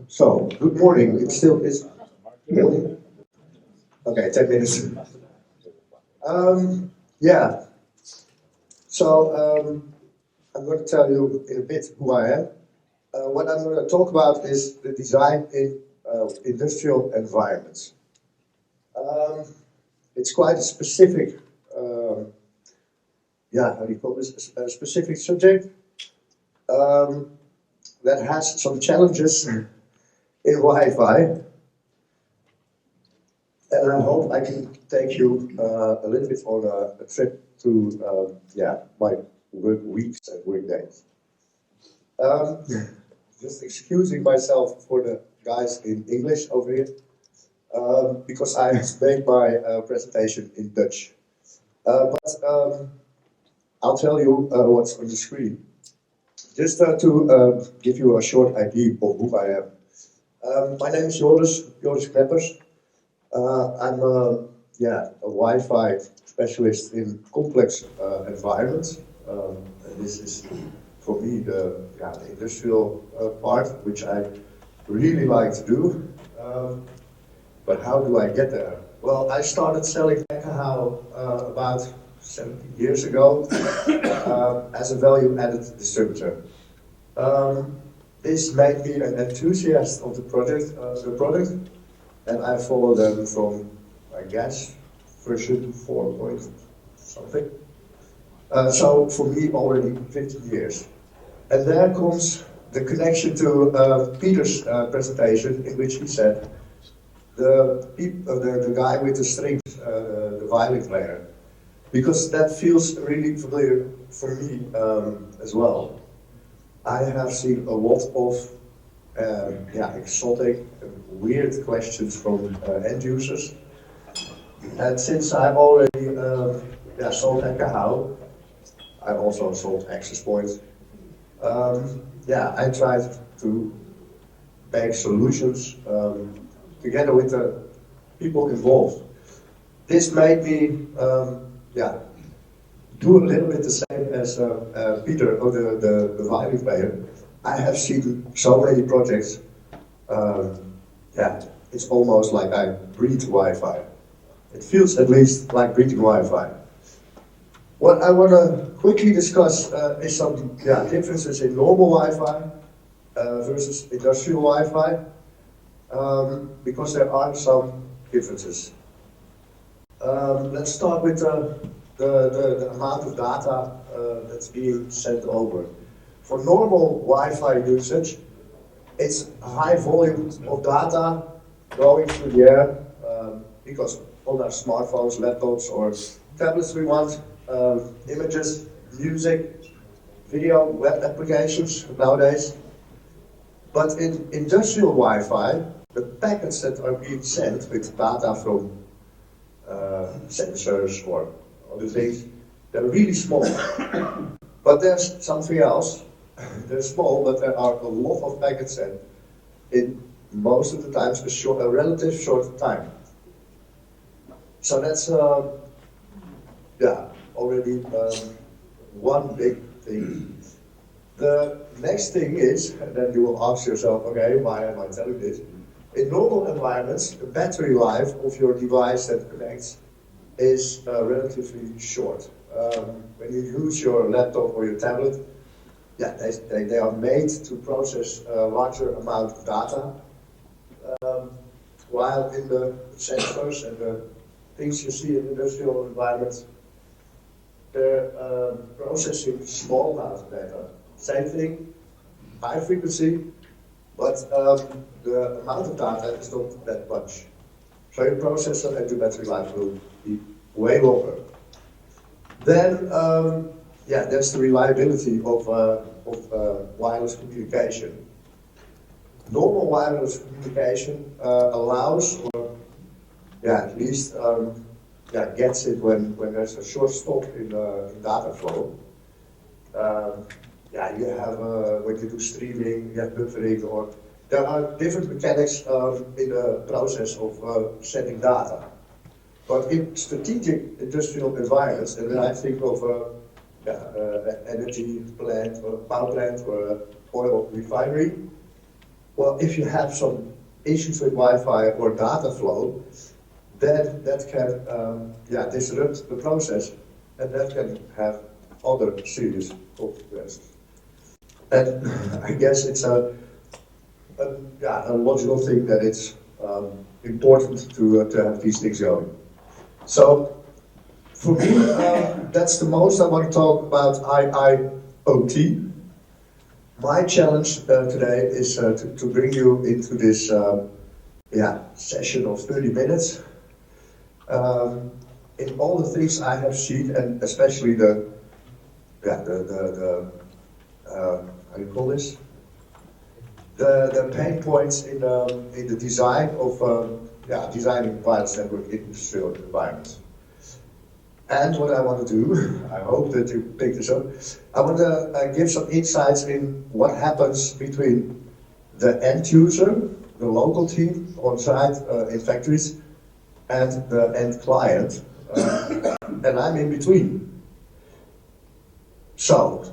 So, good morning. It still is morning. Okay, 10 minutes. Yeah, so I'm going to tell you in a bit who I am. What I'm going to talk about is the design in industrial environments. Um, it's quite a specific, um, yeah, how do you call this? A specific subject um, that has some challenges in Wi-Fi. And I hope I can take you a little bit on a trip to yeah, my work weeks and work days. Um, just excusing myself for the guys in English over here, because I made my presentation in Dutch. But I'll tell you what's on the screen. Just to give you a short idea of who I am. My name is Joris Kneppers. I'm yeah, a Wi-Fi specialist in complex environments. And this is for me the industrial part, which I really like to do. But how do I get there? Well, I started selling Ekahau about 17 years ago as a value-added distributor. This made me an enthusiast of the product, and I follow them from, I guess, version 4 point something. So for me, already 15 years. And there comes the connection to Peter's presentation, in which he said the guy with the strings, the violin player, because that feels really familiar for me as well. I have seen a lot of yeah, exotic and weird questions from end users. And since I already yeah, sold Ekahau, I also sold access points. Yeah, I tried to make solutions together with the people involved. This made me yeah, do a little bit the same as Peter, or the violin player. I have seen so many projects. Yeah, it's almost like I breathe Wi-Fi. It feels at least like breathing Wi-Fi. What I want to quickly discuss is some differences in normal Wi-Fi versus industrial Wi-Fi, because there are some differences. Let's start with the amount of data that's being sent over. For normal Wi-Fi usage, it's a high volume of data going through the air, because on our smartphones, laptops, or tablets we want images, music, video, web applications nowadays. But in industrial Wi-Fi, the packets that are being sent with data from sensors or other things, they're really small. But there's something else. They're small, but there are a lot of packets sent in most of the times a relative short time. So that's yeah, already one big thing. The next thing is, and then you will ask yourself, okay, why am I telling this? In normal environments, the battery life of your device that connects is relatively short. When you use your laptop or your tablet, yeah, they are made to process a larger amount of data, while in the sensors and the things you see in industrial environments, they're processing small amounts of data. Same thing, high frequency, but the amount of data is not that much. So your processor and your battery life will be way longer. Then, yeah, that's the reliability of wireless communication. Normal wireless communication allows, or yeah, at least yeah, gets it when there's a short stop in data flow. Yeah, you have when you do streaming, you have buffering, or there are different mechanics in the process of sending data. But in strategic industrial environments, and then I think of an energy plant or a power plant or an oil refinery, well, if you have some issues with Wi-Fi or data flow, then that can disrupt the process, and that can have other serious consequences. And I guess it's a logical thing that it's important to have these things going. So for me, that's the most I want to talk about IIoT. My challenge today is to bring you into this session of 30 minutes. In all the things I have seen, and especially how do you call this? The pain points in the design of designing wireless network in industrial environments. And what I want to do, I hope that you pick this up, I want to give some insights in what happens between the end user, the local team on site in factories, and the end client, and I'm in between. So,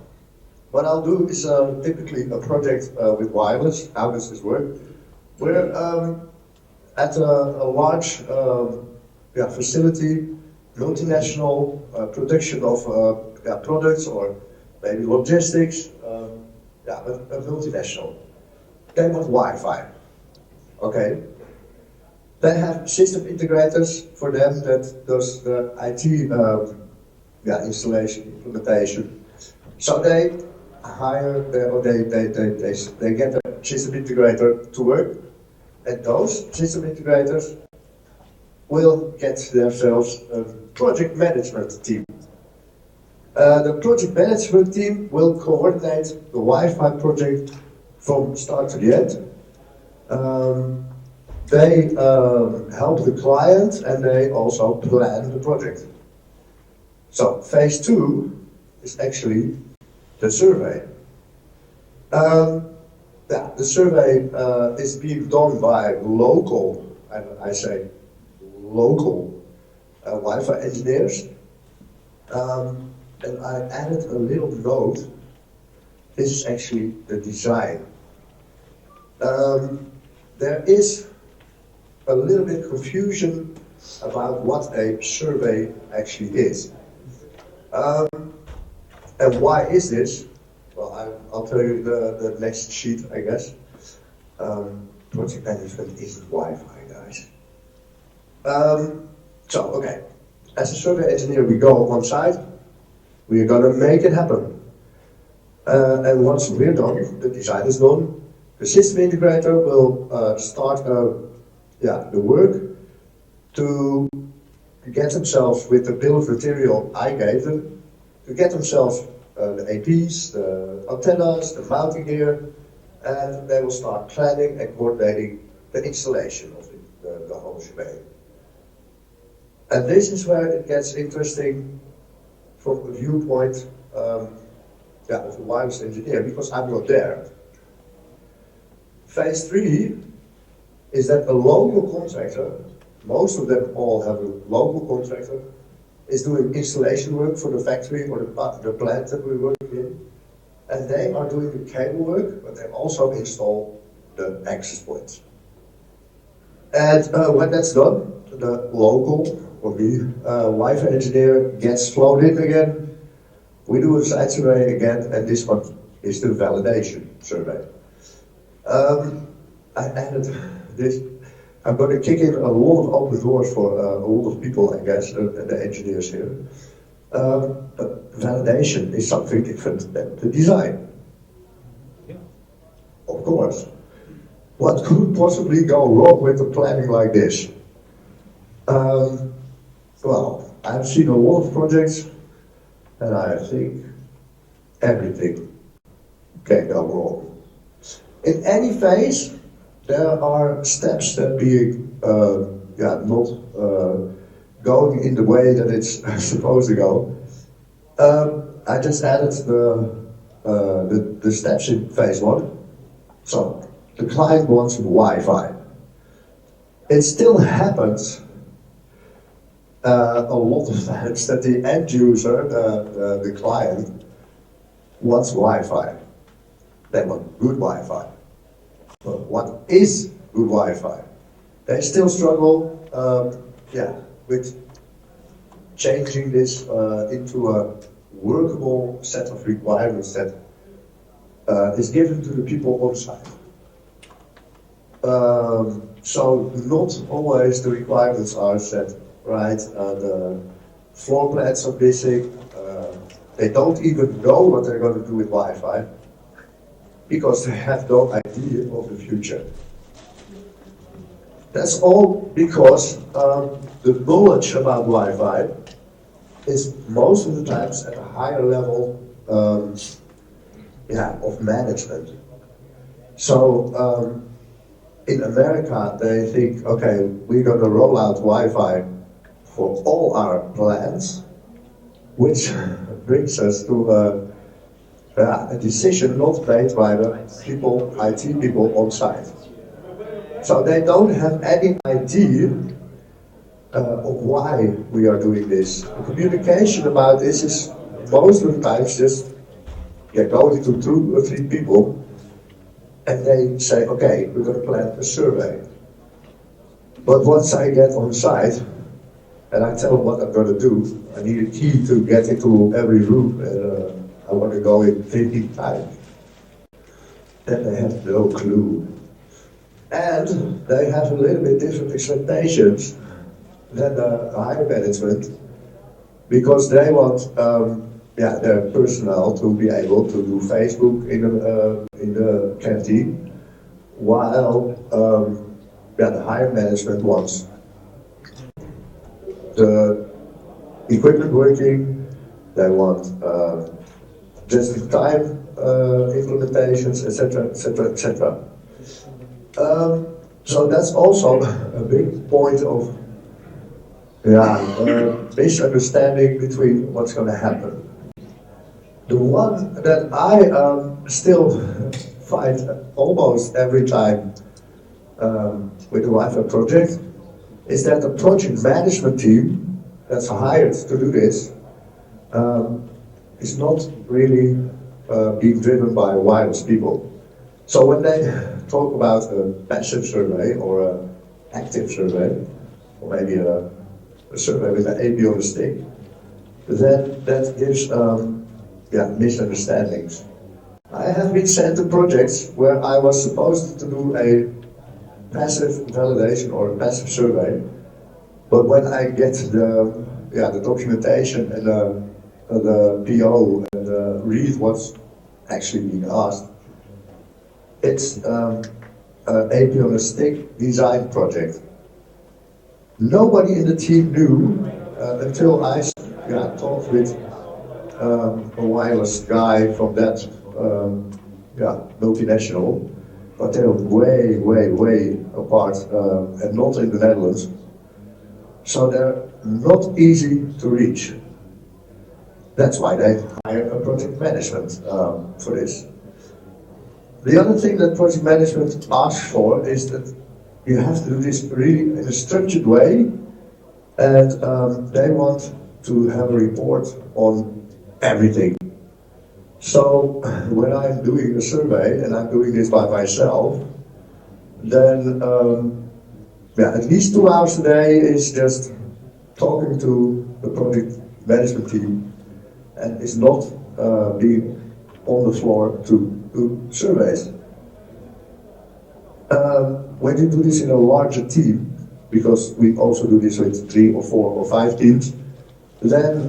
what I'll do is typically a project with wireless. How does this work? We're at a large facility, multinational production of products or maybe logistics, but a multinational. They want Wi-Fi, okay? They have system integrators for them that does the IT installation, implementation. So they hire, they get a system integrator to work, and those system integrators will get themselves a project management team. The project management team will coordinate the Wi-Fi project from start to the end. They help the client and they also plan the project. So phase 2 is actually the survey. The survey is being done by local, and I say local Wi-Fi engineers. And I added a little note. This is actually the design. There is a little bit confusion about what a survey actually is. And why is this? Well, I'll tell you the next sheet, I guess. Project management isn't Wi-Fi, guys. Okay. As a survey engineer, we go on site. We're gonna make it happen. And once we're done, the design is done. The system integrator will start the work to get themselves with the bill of material I gave them, to get themselves the APs, the antennas, the mounting gear, and they will start planning and coordinating the installation of the whole shebang. And this is where it gets interesting from the viewpoint of the wireless engineer, because I'm not there. Phase 3 is that a local contractor, most of them all have a local contractor, is doing installation work for the factory or the plant that we work in. And they are doing the cable work, but they also install the access points. And when that's done, the local, or me, Wi-Fi engineer gets flown in again. We do a site survey again, and this one is the validation survey. I added this. I'm going to kick in a lot of open doors for a lot of people, I guess, the engineers here. But validation is something different than the design. Yeah. Of course. What could possibly go wrong with a planning like this? Well, I've seen a lot of projects, and I think everything can go wrong. In any phase, there are steps that being not going in the way that it's supposed to go. I just added the steps in phase 1. So the client wants Wi-Fi. It still happens a lot of times that the end user, the client, wants Wi-Fi. They want good Wi-Fi. But what is good Wi-Fi? They still struggle, with changing this into a workable set of requirements that is given to the people on site. So not always the requirements are set right. The floor plans are missing. They don't even know what they're going to do with Wi-Fi because they have no idea of the future. That's all because the knowledge about Wi-Fi is most of the times at a higher level of management. So in America, they think, okay, we're going to roll out Wi-Fi for all our plants, which brings us to a decision not made by the people, IT people on site. So they don't have any idea of why we are doing this. The communication about this is most of the times just going to 2 or 3 people and they say, okay, we're going to plan a survey. But once I get on site and I tell them what I'm going to do, I need a key to get into every room and I want to go in 15 times. Then they have no clue. And they have a little bit different expectations than the higher management because they want their personnel to be able to do Facebook in the canteen, while the higher management wants the equipment working. They want just-in-time implementations, etc., etc., etc. So that's also a big point of misunderstanding between what's going to happen. The one that I still find almost every time with the Wi-Fi project is that the project management team that's hired to do this is not really being driven by wireless people. So when they talk about a passive survey or an active survey, or maybe a survey with an AP on a stick, then that gives misunderstandings. I have been sent to projects where I was supposed to do a passive validation or a passive survey, but when I get the documentation and the PO and read what's actually being asked, it's an AP on a stick design project. Nobody in the team knew until I talked with a wireless guy from that multinational, but they're way, way, way apart and not in the Netherlands. So they're not easy to reach. That's why they hire a project management for this. The other thing that project management asks for is that you have to do this really in a structured way, and they want to have a report on everything. So when I'm doing a survey and I'm doing this by myself, then at least 2 hours a day is just talking to the project management team and is not being on the floor to do surveys. When you do this in a larger team, because we also do this with 3 or 4 or 5 teams, then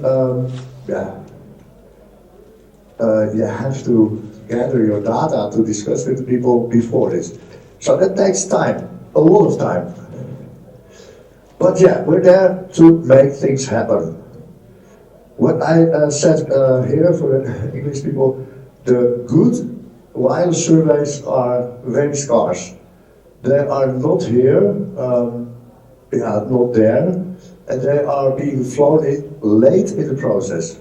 you have to gather your data to discuss with the people before this. So that takes time, a lot of time. But we're there to make things happen. What I said here for the English people, the good wireless surveys are very scarce. They are not here, not there, and they are being flown in late in the process.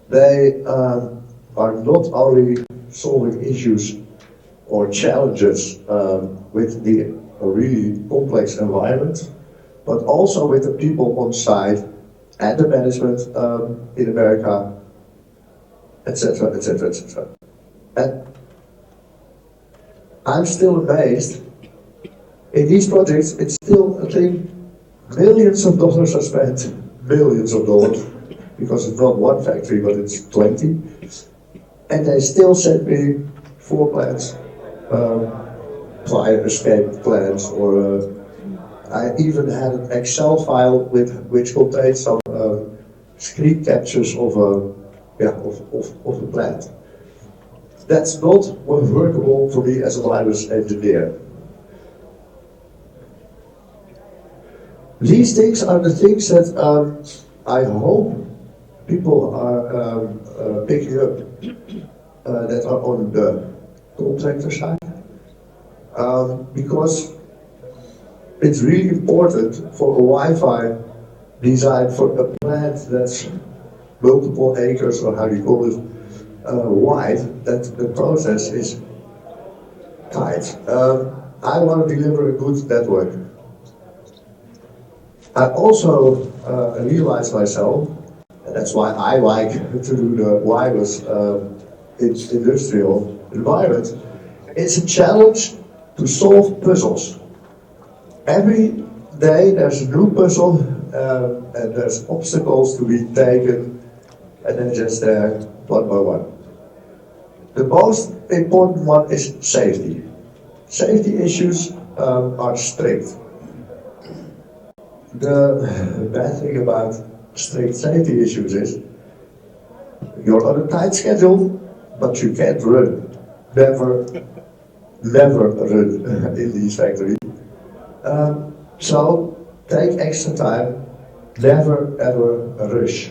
They are not only solving issues or challenges with the really complex environment, but also with the people on site and the management in America, etc., etc., etc. And I'm still amazed. In these projects, it's still, I think, millions of dollars are spent, millions of dollars, because it's not one factory, but it's 20. And they still send me floor plans, fire escape plans, or I even had an Excel file which contains some screen captures of a plant. That's not workable for me as a wireless engineer. These things are the things that I hope people are picking up that are on the contractor side, because it's really important for a Wi-Fi design for a plant that's multiple acres, or how do you call it, wide, that the process is tight. I want to deliver a good network. I also realized myself, and that's why I like to do the wireless industrial environment, it's a challenge to solve puzzles. Every day there's a new puzzle, and there's obstacles to be taken, and then just one by one. The most important one is safety. Safety issues are strict. The bad thing about strict safety issues is you're on a tight schedule, but you can't run. Never run in these factories. So take extra time. Never ever rush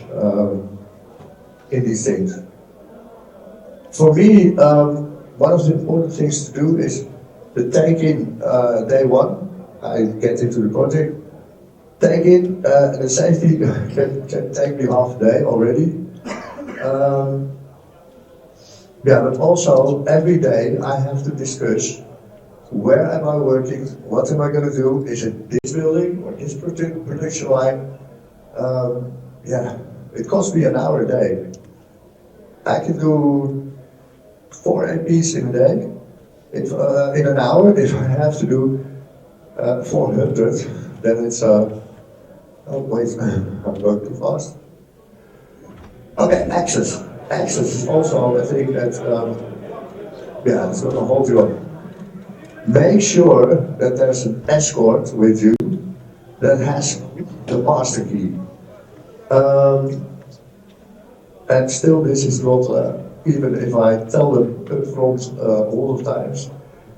in these things. For me, one of the important things to do is to take in day one. I get into the project. Take in the safety can take me half a day already. But also every day I have to discuss where am I working, what am I going to do, is it this building or this production line? It costs me an hour a day. I can do 4 APs in a day, in an hour. If I have to do 400, then it's oh wait, I'm going too fast. Okay, access. Access is also a thing that, it's going to hold you up. Make sure that there's an escort with you that has the master key. And still, this is not, even if I tell them up front all the times,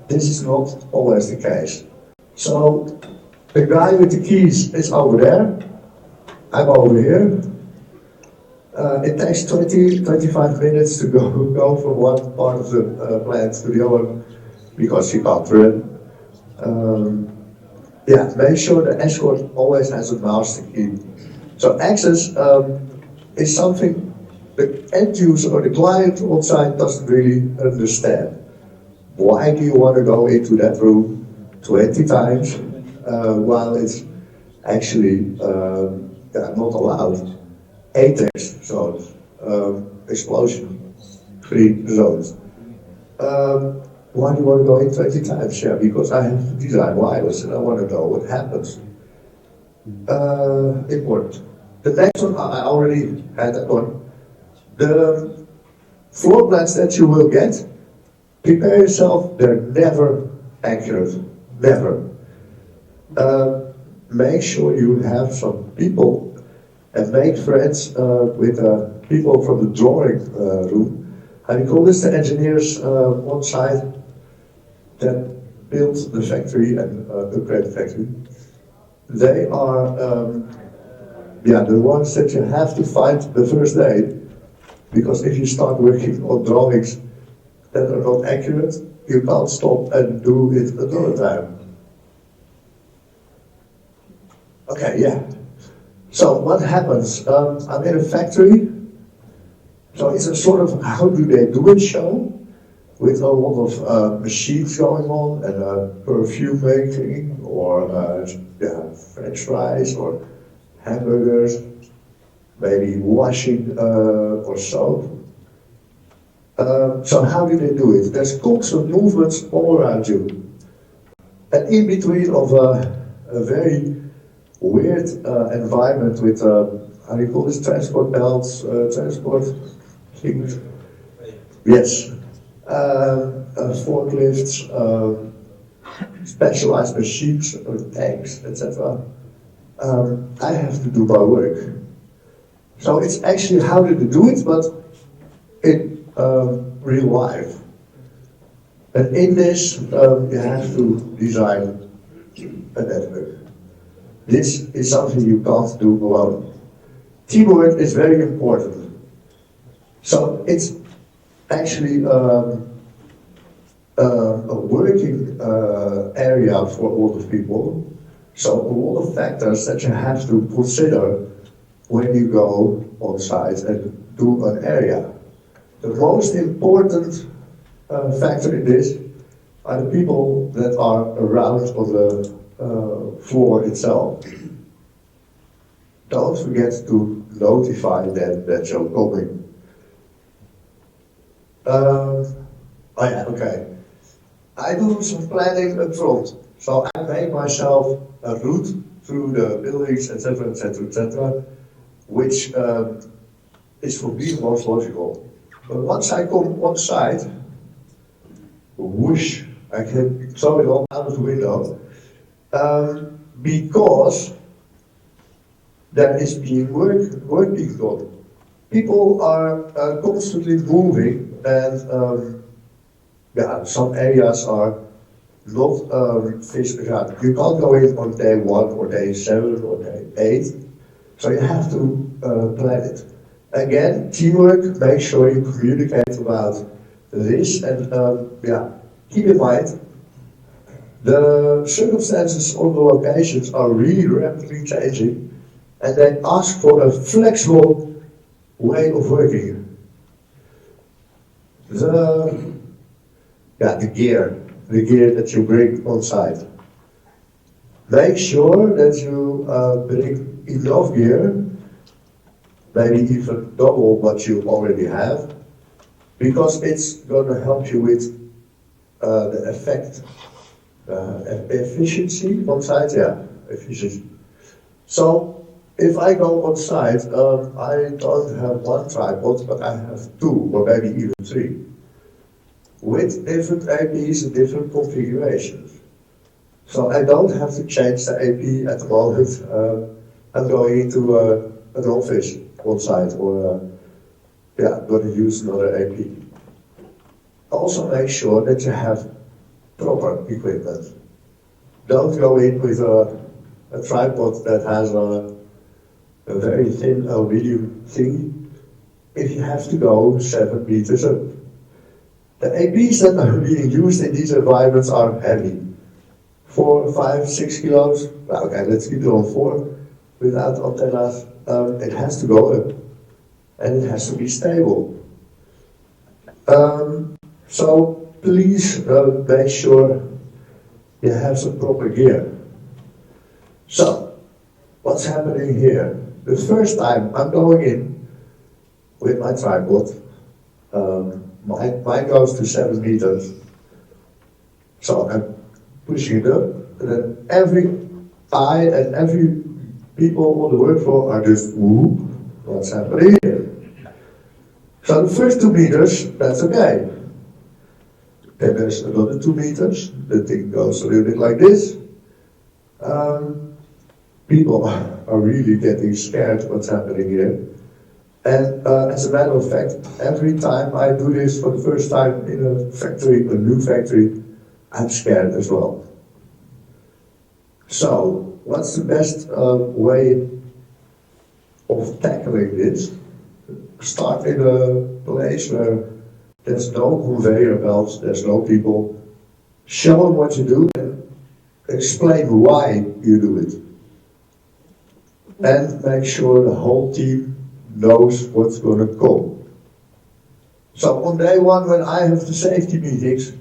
this is not always the case. So, the guy with the keys is over there, I'm over here. It takes 20-25 minutes to go from one part of the plant to the other, because you can't run. Make sure the escort always has a master key. So access is something the end user or the client on site doesn't really understand. Why do you want to go into that room 20 times while it's actually not allowed? ATEX zones, explosion-free zones. Why do you want to go in 20 times? Yeah, because I have to design wireless and I want to know what happens. Important. The next one, I already had that one. The floor plans that you will get, prepare yourself, they're never accurate. Never. Make sure you have some people and make friends with people from the drawing room. And we call this the engineers on site that build the factory and upgrade the factory. They are the ones that you have to find the first day, because if you start working on drawings that are not accurate, you can't stop and do it another time. Okay, yeah. So what happens? I'm in a factory, so it's a sort of how do they do it show, with a lot of machines going on and perfume making, or French fries or hamburgers, maybe washing or soap. So how do they do it? There's constant movements all around you. And in between of a very weird environment with, how do you call this, transport belts, transport things? Yes. Forklifts, specialized machines, tanks, etc. I have to do my work. So it's actually how do they do it, but in real life. And in this, you have to design a network. This is something you can't do alone. Teamwork is very important. So it's actually a working area for a lot of people. So a lot of factors that you have to consider when you go on site and do an area. The most important factor in this are the people that are around on the floor itself. Don't forget to notify them that you're coming. Oh yeah, okay. I do some planning up front. So I make myself a route through the buildings, etc., etc., etc., which is for me the most logical. But once I come on site, whoosh, I can throw it all out of the window, because there is work being done. People are constantly moving, and yeah, some areas are not physical. Yeah, you can't go in on day 1 or day 7 or day 8, so you have to plan it. Again, teamwork, make sure you communicate about this, and yeah, keep in mind, the circumstances on the locations are really rapidly changing, and they ask for a flexible way of working. The gear that you bring on site. Make sure that you bring enough gear, maybe even double what you already have, because it's going to help you with the efficiency on site. Yeah, efficiency. So if I go on site, I don't have one tripod, but I have 2 or maybe even 3, with different APs and different configurations. So I don't have to change the AP at the moment. I'm going into an office on site, or yeah, going to use another AP. Also make sure that you have proper equipment. Don't go in with a tripod that has a very thin aluminum thing if you have to go 7 meters up. The APs that are being used in these environments are heavy. 4, 5, 6 kilos. Well, okay, let's keep it on 4 without antennas. It has to go up, and it has to be stable. So please make sure you have some proper gear. So, what's happening here? The first time I'm going in with my tripod, mine goes to 7 meters. So I'm pushing it up, and then every eye and every people on the work floor are just, whoop, what's happening here? So the first 2 meters, that's okay. Then there's another 2 meters, the thing goes a little bit like this. People are really getting scared what's happening here. And as a matter of fact, every time I do this for the first time in a factory, a new factory, I'm scared as well. So, what's the best way of tackling this? Start in a place where there's no conveyor belts, there's no people. Show them what you do and explain why you do it. And make sure the whole team knows what's going to come. So on day 1, when I have the safety meetings,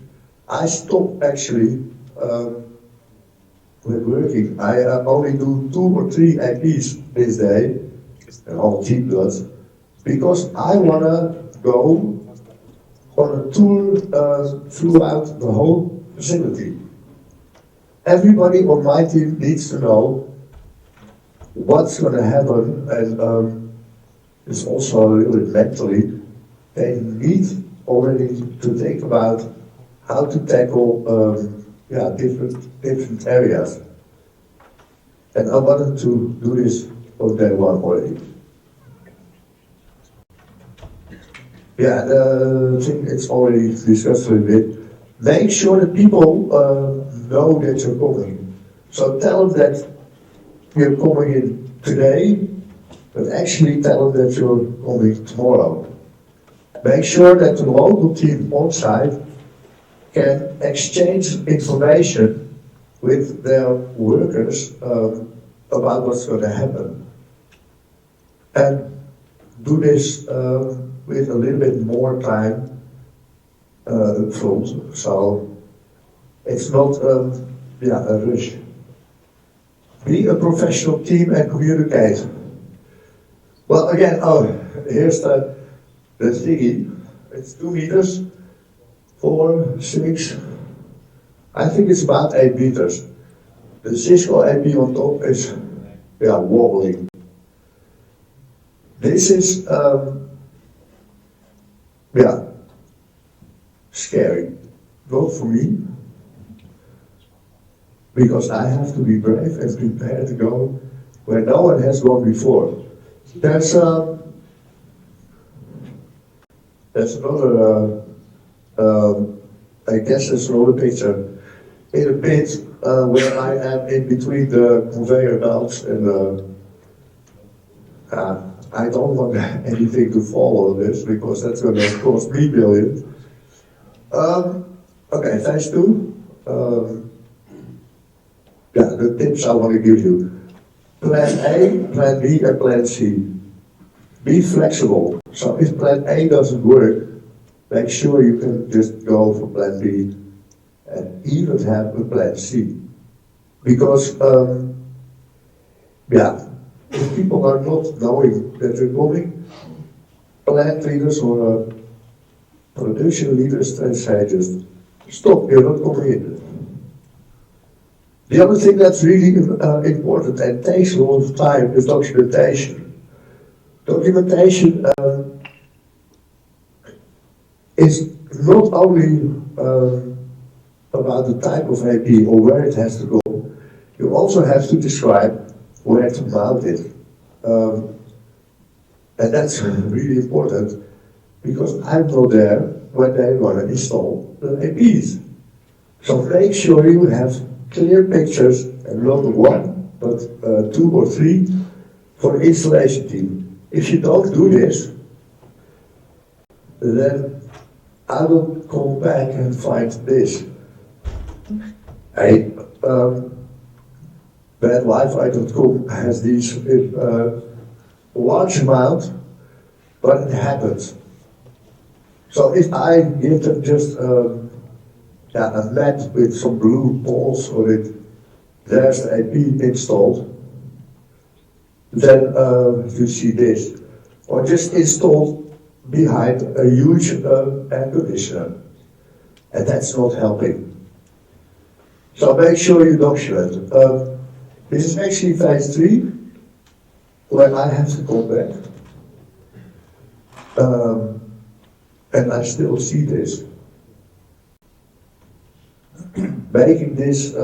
I stop actually with working. I only do 2 or 3 APs this day, and all team does, because I want to go on a tour throughout the whole facility. Everybody on my team needs to know what's going to happen, and it's also a little bit mentally. They need already to think about how to tackle different areas. And I wanted to do this on day one already. Yeah, the thing it's already discussed a little bit. Make sure that people know that you're coming. So tell them that you're coming in today, but actually tell them that you're coming tomorrow. Make sure that the local team on site can exchange information with their workers about what's going to happen. And do this with a little bit more time up front, so it's not a rush. Be a professional team and communicate. Well, again, here's the thingy. It's 2 meters, 4, 6. I think it's about 8 meters. The Cisco AP on top is wobbling. This is scary. Not for me, because I have to be brave and prepared to go where no one has gone before. There's another, I guess there's another picture in a pit where I am in between the conveyor belts, and I don't want anything to fall on this because that's going to cost me millions. Okay, phase 2. The tips I want to give you. Plan A, Plan B, and Plan C. Be flexible. So if Plan A doesn't work, make sure you can just go for Plan B and even have a Plan C. Because, if people are not knowing that they're coming, plant leaders or production leaders, they say just, stop, you're not coming in. The other thing that's really important and takes a lot of time is documentation. Documentation is not only about the type of AP or where it has to go, you also have to describe where to mount it. And that's really important because I'm not there when they want to install the APs. So make sure you have clear pictures, and not 1, but 2 or 3 for the installation team. If you don't do this, then I will come back and find this. BadWiFi.com has these large amount, but it happens. So if I give them just a mat with some blue balls on it, there's the AP installed, then you see this. Or just installed behind a huge air conditioner, and that's not helping. So make sure you document. This is actually phase 3, where I have to come back. And I still see this. Making this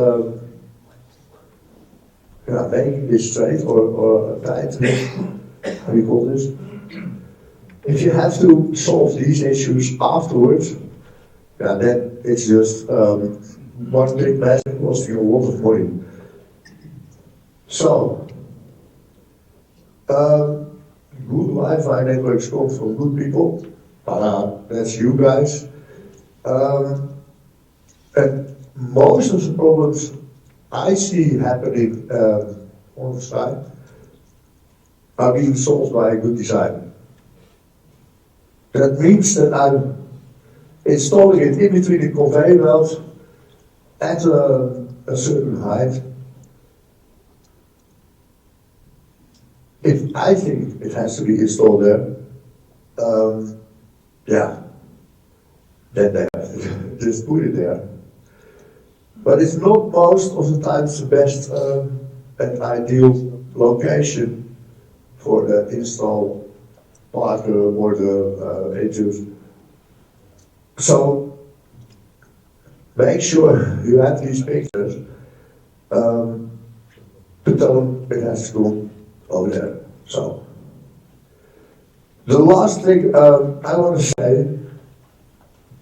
straight or tight, how do you call this? If you have to solve these issues afterwards, then it's just one big mess costing a lot of money. So, good Wi-Fi networks come from good people. That's you guys. And most of the problems I see happening on the site are being solved by a good design. That means that I'm installing it in between the conveyor belts at a certain height. If I think it has to be installed there, then they have to just put it there. But it's not most of the times the best and ideal location for the install partner or the agent. So make sure you have these pictures, but then it has to go over there. So the last thing I want to say,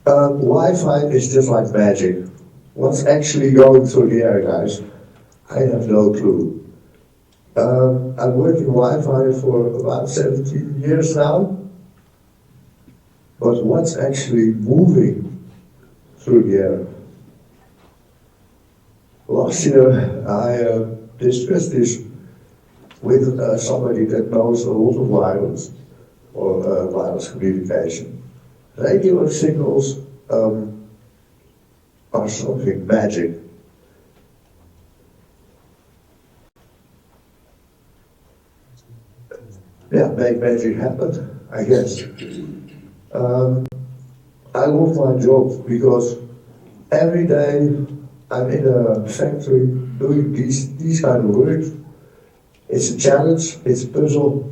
Wi-Fi is just like magic. What's actually going through the air, guys? I have no clue. I'm working Wi-Fi for about 17 years now, but what's actually moving through the air? Last year I discussed this with somebody that knows a lot of wireless or wireless communication. Radio signals are something magic. Yeah, make magic happen, I guess. I love my job because every day I'm in a factory doing these kind of work. It's a challenge, it's a puzzle,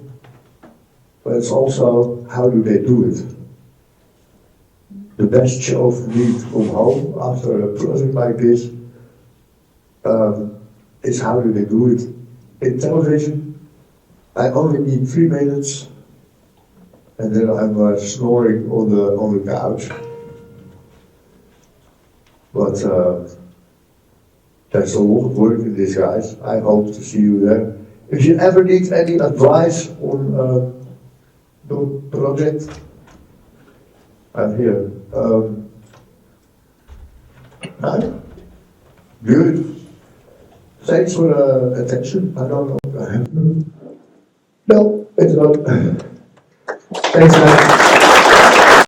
but it's also how do they do it. The best show for me to come home after a project like this is how do they do it. In television, I only need 3 minutes and then I'm snoring on the couch. But there's a lot of work in this, guys. I hope to see you there. If you ever need any advice on the project, I'm here. Right? Good. Thanks for the attention. I don't know if I have no, it's not. Thanks, man.